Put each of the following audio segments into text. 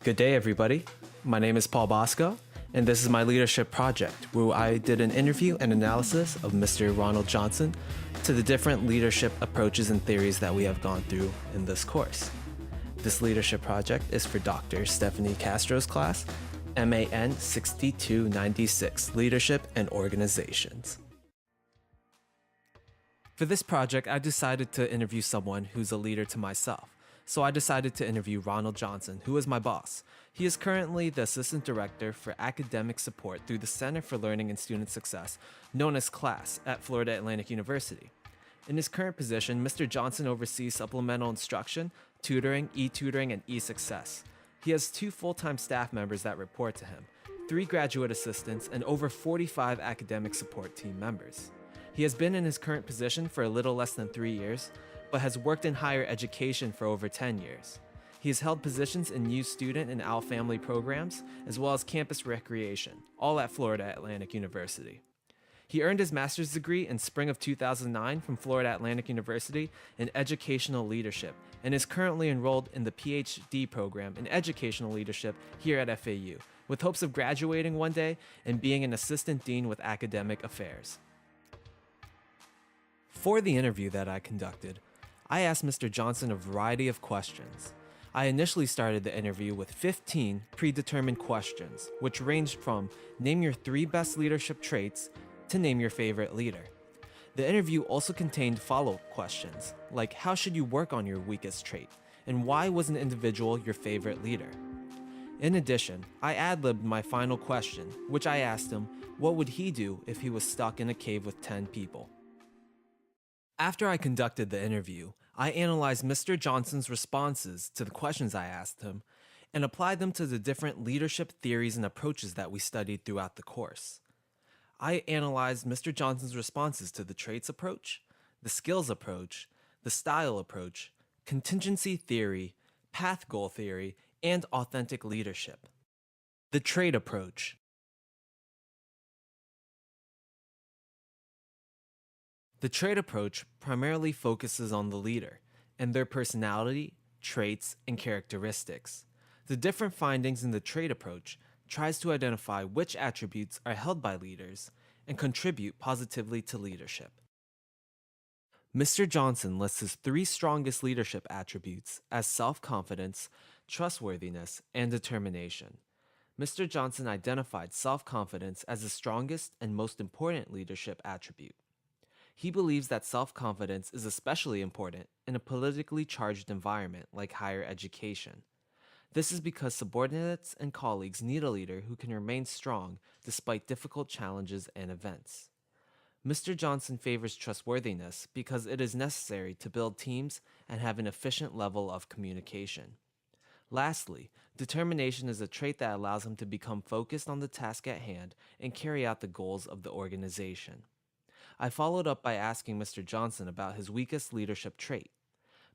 Good day, everybody. My name is Paul Basco, and this is my leadership project, where I did an interview and analysis of Mr. Ronald Johnson to the different leadership approaches and theories that we have gone through in this course. This leadership project is for Dr. Stephanie Castro's class, MAN 6296, Leadership and Organizations. For this project, I decided to interview someone who's a leader to myself. So I decided to interview Ronald Johnson, who is my boss. He is currently the Assistant Director for Academic Support through the Center for Learning and Student Success, known as CLASS, at Florida Atlantic University. In his current position, Mr. Johnson oversees supplemental instruction, tutoring, e-tutoring, and e-success. He has 2 full-time staff members that report to him, 3 graduate assistants, and over 45 academic support team members. He has been in his current position for a little less than 3 years, but has worked in higher education for over 10 years. He has held positions in youth student and OWL family programs, as well as campus recreation, all at Florida Atlantic University. He earned his master's degree in spring of 2009 from Florida Atlantic University in educational leadership, and is currently enrolled in the PhD program in educational leadership here at FAU, with hopes of graduating one day and being an assistant dean with academic affairs. For the interview that I conducted, I asked Mr. Johnson a variety of questions. I initially started the interview with 15 predetermined questions, which ranged from name your 3 best leadership traits to name your favorite leader. The interview also contained follow-up questions, like how should you work on your weakest trait, and why was an individual your favorite leader? In addition, I ad-libbed my final question, which I asked him what would he do if he was stuck in a cave with 10 people. After I conducted the interview, I analyzed Mr. Johnson's responses to the questions I asked him and applied them to the different leadership theories and approaches that we studied throughout the course. I analyzed Mr. Johnson's responses to the traits approach, the skills approach, the style approach, contingency theory, path goal theory, and authentic leadership. The trait approach. The trait approach primarily focuses on the leader and their personality, traits, and characteristics. The different findings in the trait approach tries to identify which attributes are held by leaders and contribute positively to leadership. Mr. Johnson lists his 3 strongest leadership attributes as self-confidence, trustworthiness, and determination. Mr. Johnson identified self-confidence as the strongest and most important leadership attribute. He believes that self-confidence is especially important in a politically charged environment like higher education. This is because subordinates and colleagues need a leader who can remain strong despite difficult challenges and events. Mr. Johnson favors trustworthiness because it is necessary to build teams and have an efficient level of communication. Lastly, determination is a trait that allows him to become focused on the task at hand and carry out the goals of the organization. I followed up by asking Mr. Johnson about his weakest leadership trait.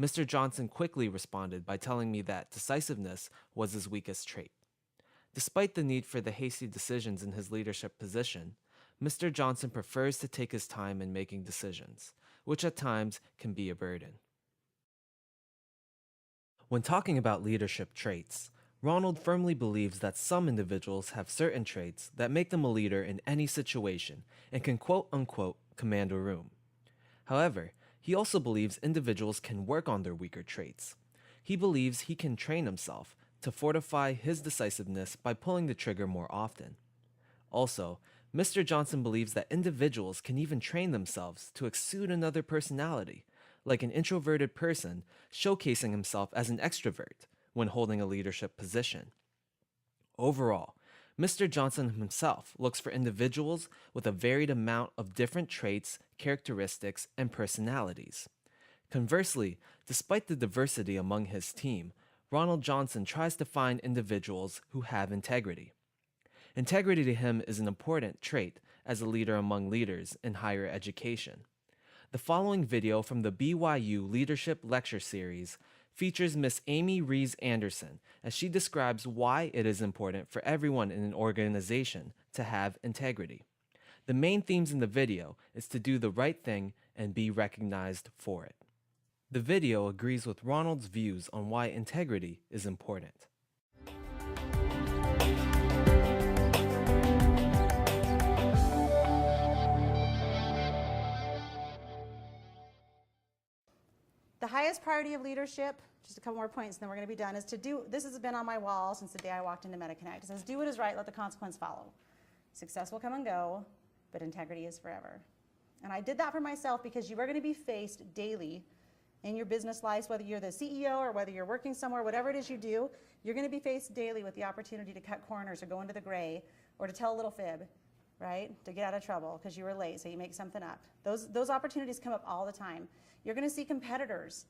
Mr. Johnson quickly responded by telling me that decisiveness was his weakest trait. Despite the need for the hasty decisions in his leadership position, Mr. Johnson prefers to take his time in making decisions, which at times can be a burden. When talking about leadership traits, Ronald firmly believes that some individuals have certain traits that make them a leader in any situation and can quote-unquote command a room. However, he also believes individuals can work on their weaker traits. He believes he can train himself to fortify his decisiveness by pulling the trigger more often. Also, Mr. Johnson believes that individuals can even train themselves to exude another personality, like an introverted person showcasing himself as an extrovert when holding a leadership position. Overall, Mr. Johnson himself looks for individuals with a varied amount of different traits, characteristics, and personalities. Conversely, despite the diversity among his team, Ronald Johnson tries to find individuals who have integrity. Integrity to him is an important trait as a leader among leaders in higher education. The following video from the BYU Leadership Lecture Series features Miss Amy Rees Anderson as she describes why it is important for everyone in an organization to have integrity. The main themes in the video is to do the right thing and be recognized for it. The video agrees with Ronald's views on why integrity is important. the highest priority of leadership, just a couple more points and then we're going to be done, is to do, this has been on my wall since the day I walked into MetaConnect. It says, do what is right, let the consequence follow. Success will come and go, but integrity is forever. And I did that for myself because you are going to be faced daily in your business lives, whether you're the CEO or whether you're working somewhere, whatever it is you do, you're going to be faced daily with the opportunity to cut corners or go into the gray or to tell a little fib, right? To get out of trouble because you were late, so you make something up. Those opportunities come up all the time. You're going to see competitors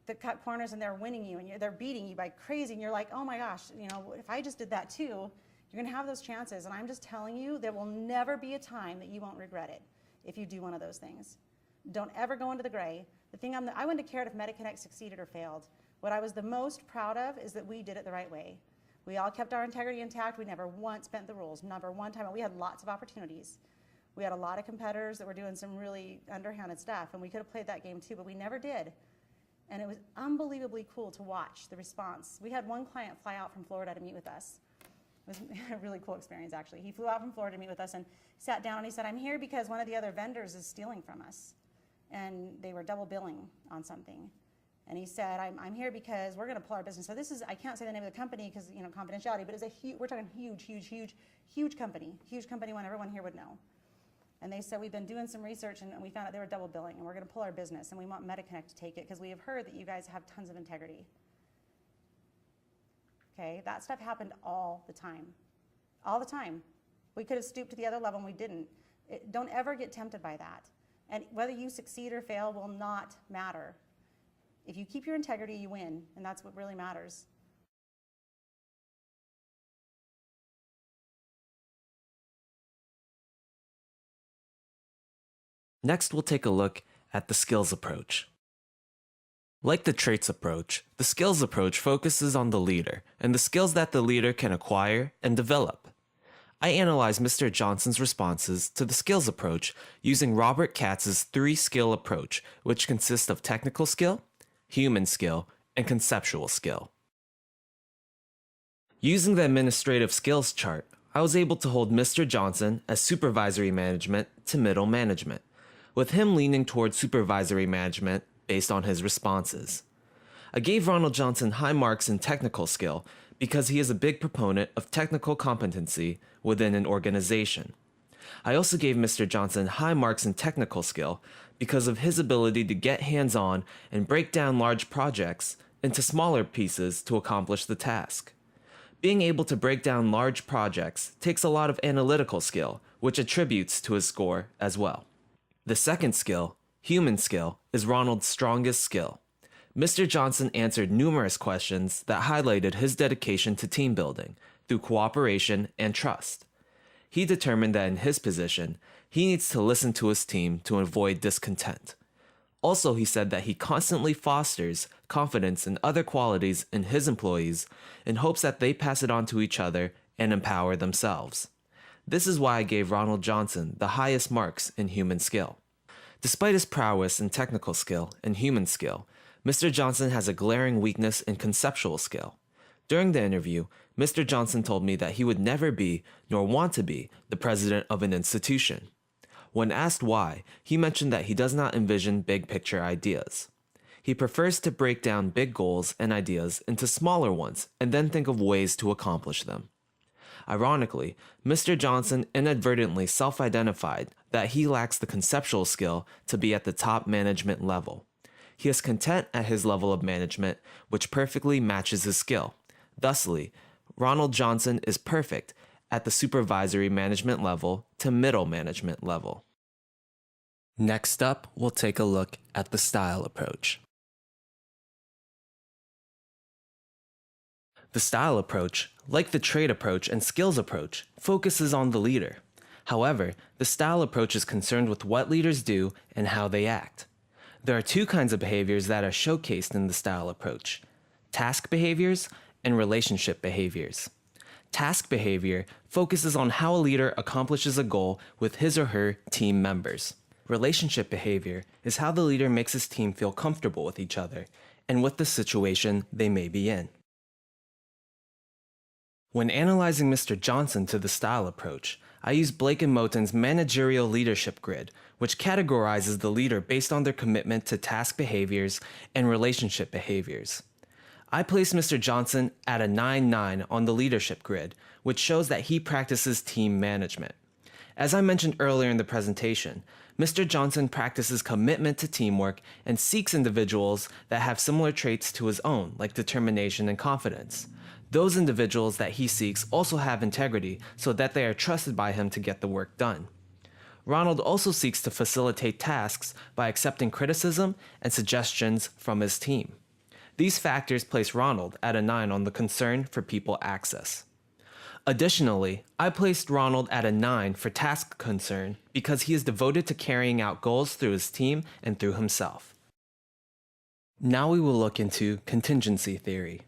that cut corners and they're winning you and they're beating you by crazy and you're like, oh my gosh, you know, if I just did that too, you're going to have those chances. And I'm just telling you, there will never be a time that you won't regret it if you do one of those things. Don't ever go into the gray. The thing I wouldn't have cared if MetaConnect succeeded or failed. What I was the most proud of is that we did it the right way. We all kept our integrity intact. We never once bent the rules, never one time. We had lots of opportunities. We had a lot of competitors that were doing some really underhanded stuff, and we could have played that game too, but we never did. And it was unbelievably cool to watch the response. We had one client fly out from Florida to meet with us. It was a really cool experience, actually. He flew out from Florida to meet with us and sat down and he said, I'm here because one of the other vendors is stealing from us. And they were double billing on something. And he said, I'm here because we're going to pull our business. So this is, I can't say the name of the company because, you know, confidentiality, but it's we're talking huge company one everyone here would know. And they said, we've been doing some research and we found out they were double billing and we're going to pull our business and we want MetaConnect to take it because we have heard that you guys have tons of integrity. Okay, that stuff happened all the time. All the time. We could have stooped to the other level and we didn't. Don't ever get tempted by that. And whether you succeed or fail will not matter. If you keep your integrity, you win, and that's what really matters. Next, we'll take a look at the skills approach. Like the traits approach, the skills approach focuses on the leader and the skills that the leader can acquire and develop. I analyzed Mr. Johnson's responses to the skills approach using Robert Katz's 3-skill approach, which consists of technical skill, human skill, and conceptual skill. Using the administrative skills chart, I was able to hold Mr. Johnson as supervisory management to middle management, with him leaning towards supervisory management based on his responses. I gave Ronald Johnson high marks in technical skill because he is a big proponent of technical competency within an organization. I also gave Mr. Johnson high marks in technical skill because of his ability to get hands-on and break down large projects into smaller pieces to accomplish the task. Being able to break down large projects takes a lot of analytical skill, which attributes to his score as well. The second skill, human skill, is Ronald's strongest skill. Mr. Johnson answered numerous questions that highlighted his dedication to team building through cooperation and trust. He determined that in his position, he needs to listen to his team to avoid discontent. Also, he said that he constantly fosters confidence in other qualities in his employees in hopes that they pass it on to each other and empower themselves. This is why I gave Ronald Johnson the highest marks in human skill. Despite his prowess in technical skill and human skill, Mr. Johnson has a glaring weakness in conceptual skill. During the interview, Mr. Johnson told me that he would never be, nor want to be, the president of an institution. When asked why, he mentioned that he does not envision big picture ideas. He prefers to break down big goals and ideas into smaller ones and then think of ways to accomplish them. Ironically, Mr. Johnson inadvertently self-identified that he lacks the conceptual skill to be at the top management level. He is content at his level of management, which perfectly matches his skill. Thusly, Ronald Johnson is perfect at the supervisory management level to middle management level. Next up, we'll take a look at the style approach. The style approach, like the trait approach and skills approach, focuses on the leader. However, the style approach is concerned with what leaders do and how they act. There are two kinds of behaviors that are showcased in the style approach: task behaviors and relationship behaviors. Task behavior focuses on how a leader accomplishes a goal with his or her team members. Relationship behavior is how the leader makes his team feel comfortable with each other and with the situation they may be in. When analyzing Mr. Johnson to the style approach, I used Blake and Moten's managerial leadership grid, which categorizes the leader based on their commitment to task behaviors and relationship behaviors. I placed Mr. Johnson at a 9-9 on the leadership grid, which shows that he practices team management. As I mentioned earlier in the presentation, Mr. Johnson practices commitment to teamwork and seeks individuals that have similar traits to his own, like determination and confidence. Those individuals that he seeks also have integrity so that they are trusted by him to get the work done. Ronald also seeks to facilitate tasks by accepting criticism and suggestions from his team. These factors place Ronald at a 9 on the concern for people access. Additionally, I placed Ronald at a 9 for task concern because he is devoted to carrying out goals through his team and through himself. Now we will look into contingency theory.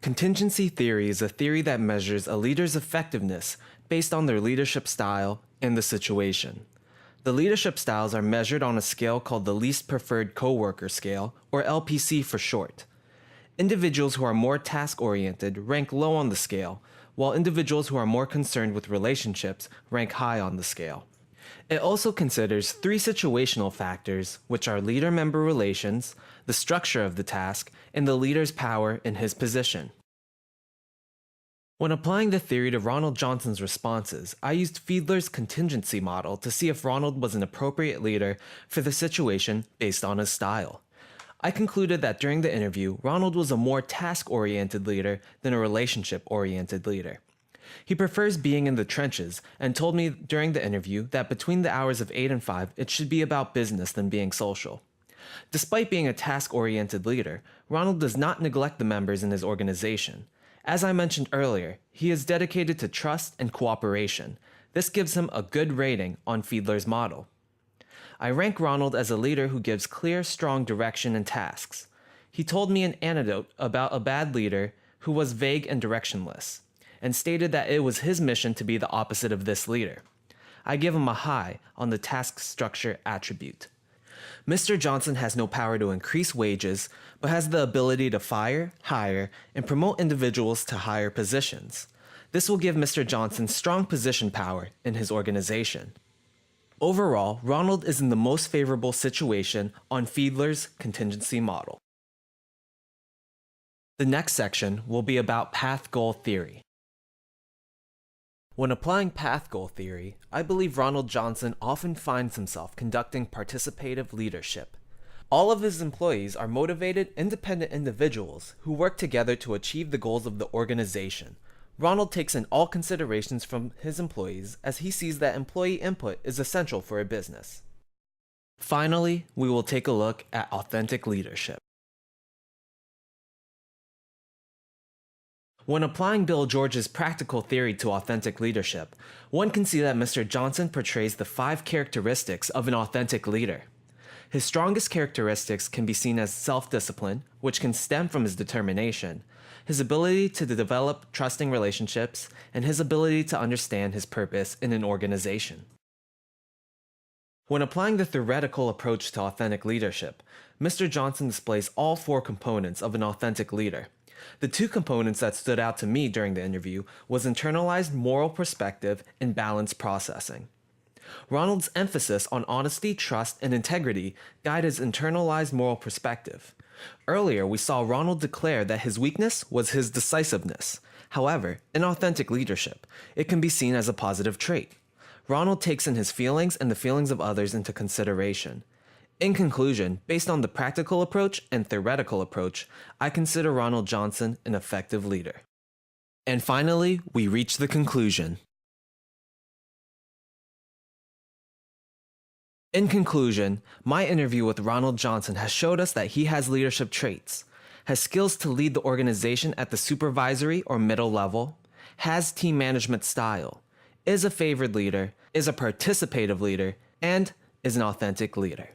Contingency theory is a theory that measures a leader's effectiveness based on their leadership style and the situation. The leadership styles are measured on a scale called the Least Preferred Coworker Scale, or LPC for short. Individuals who are more task-oriented rank low on the scale, while individuals who are more concerned with relationships rank high on the scale. It also considers 3 situational factors, which are leader-member relations, the structure of the task, and the leader's power in his position. When applying the theory to Ronald Johnson's responses, I used Fiedler's contingency model to see if Ronald was an appropriate leader for the situation based on his style. I concluded that during the interview, Ronald was a more task-oriented leader than a relationship-oriented leader. He prefers being in the trenches and told me during the interview that between the hours of 8 and 5, it should be about business than being social. Despite being a task-oriented leader, Ronald does not neglect the members in his organization. As I mentioned earlier, he is dedicated to trust and cooperation. This gives him a good rating on Fiedler's model. I rank Ronald as a leader who gives clear, strong direction and tasks. He told me an anecdote about a bad leader who was vague and directionless, and stated that it was his mission to be the opposite of this leader. I give him a high on the task structure attribute. Mr. Johnson has no power to increase wages, but has the ability to fire, hire, and promote individuals to higher positions. This will give Mr. Johnson strong position power in his organization. Overall, Ronald is in the most favorable situation on Fiedler's contingency model. The next section will be about path goal theory. When applying path goal theory, I believe Ronald Johnson often finds himself conducting participative leadership. All of his employees are motivated, independent individuals who work together to achieve the goals of the organization. Ronald takes in all considerations from his employees as he sees that employee input is essential for a business. Finally, we will take a look at authentic leadership. When applying Bill George's practical theory to authentic leadership, one can see that Mr. Johnson portrays the 5 characteristics of an authentic leader. His strongest characteristics can be seen as self-discipline, which can stem from his determination, his ability to develop trusting relationships, and his ability to understand his purpose in an organization. When applying the theoretical approach to authentic leadership, Mr. Johnson displays all 4 components of an authentic leader. The 2 components that stood out to me during the interview was internalized moral perspective and balanced processing. Ronald's emphasis on honesty, trust, and integrity guide his internalized moral perspective. Earlier, we saw Ronald declare that his weakness was his decisiveness. However, in authentic leadership, it can be seen as a positive trait. Ronald takes in his feelings and the feelings of others into consideration. In conclusion, based on the practical approach and theoretical approach, I consider Ronald Johnson an effective leader. And finally, we reach the conclusion. In conclusion, my interview with Ronald Johnson has showed us that he has leadership traits, has skills to lead the organization at the supervisory or middle level, has team management style, is a favored leader, is a participative leader, and is an authentic leader.